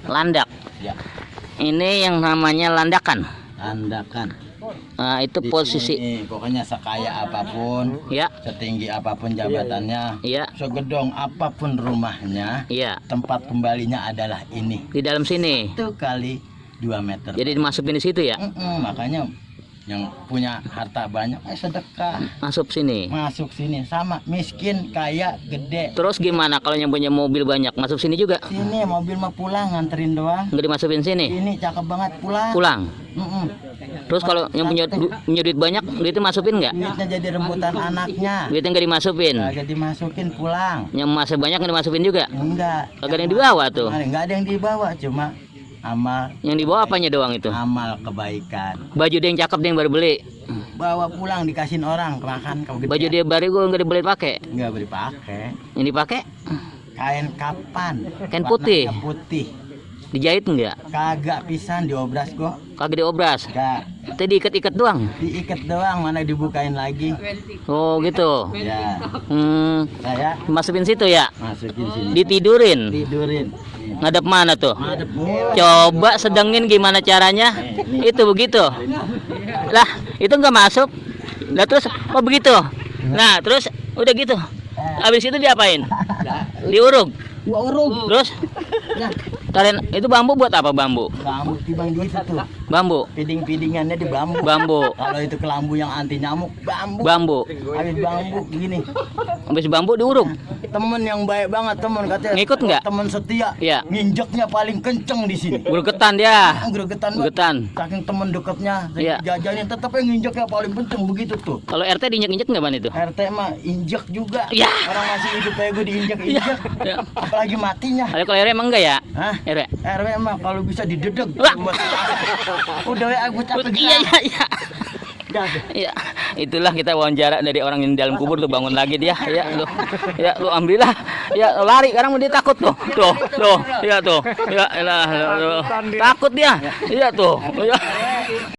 Landak. Ya, Ini yang namanya landakan. landakan. Nah, itu Di posisi. sini, pokoknya sekaya apapun, Ya, setinggi apapun jabatannya, iya, segedong apapun rumahnya, iya. tempat kembalinya adalah ini. Di dalam sini. Itu kali 2 meter. Jadi dimasukin di situ ya. Makanya yang punya harta banyak sedekah, Masuk sini. masuk sini. Sama miskin, kaya, gede. Terus gimana kalau yang punya mobil banyak masuk sini juga? Sini mobil mah pulang nganterin doang. Nggak dimasukin sini. Ini cakep banget pulang. Pulang. Mm-mm. Terus kalau yang punya duit banyak, duitnya masukin nggak? Duitnya jadi rebutan anaknya. Duitnya nggak dimasukin. Kagak dimasukin pulang. Yang masih banyak nggak dimasukin juga. Enggak. Kagak ada yang dibawa tuh. Enggak ada yang dibawa, cuma amal Yang dibawa apanya doang itu? amal kebaikan. Baju dia yang cakep dia yang baru beli. Bawa pulang dikasihin orang makan kalau gede. Baju dia baru gue nggak diboleh pakai. Enggak boleh pakai. Yang dipakai Kain kapan? Kain putih. Warnanya putih. dijahit nggak? Kagak pisan diobras kok. Kagak diobras. Enggak. Tadi diikat-ikat doang. Diikat doang, mana dibukain lagi. Oh gitu. Ya, saya Masukin situ ya. masukin sini. Ditidurin. Tidurin. Ngadep mana tuh? Madep. Coba sedengin gimana caranya. Itu begitu. Lah, itu nggak masuk. Lah terus oh begitu. Nah, terus udah gitu. Habis itu diapain? Diuruk. Gua urung. Terus Ya, kalian itu bambu buat apa bambu? bambu tibang gitu tuh. Bambu. Piding-pidingannya di bambu. Bambu. Kalau itu kelambu yang anti nyamuk, bambu. Bambu. Habis bambu gini. Habis bambu diuruk. Temen yang baik banget, temen katanya. Ngikut nggak? Temen setia. Iya. Nginjeknya paling kenceng di sini. Gregetan dia. Gregetan banget. Gregetan. Saking temen deketnya, Iya. jajanin tetep yang nginjeknya paling kenceng begitu tuh. Kalau RT diinjek-injek nggak ban itu? RT mah injek juga. Iya. Orang masih hidup kayak gue diinjek-injek. Iya. Apalagi matinya. Kalau RW emang enggak ya? Hah? RW. RW mah kalau bisa didedek. Wah. Udah ya aku capek. Iya iya iya. Udah. Iya, itulah kita wawancara dari orang yang di dalam kubur tuh bangun lagi dia. Ya lu alhamdulillah. Ya lu lari sekarang dia takut tuh. Tuh, ya tuh. Ya elah, takut dia. Iya tuh. Ya.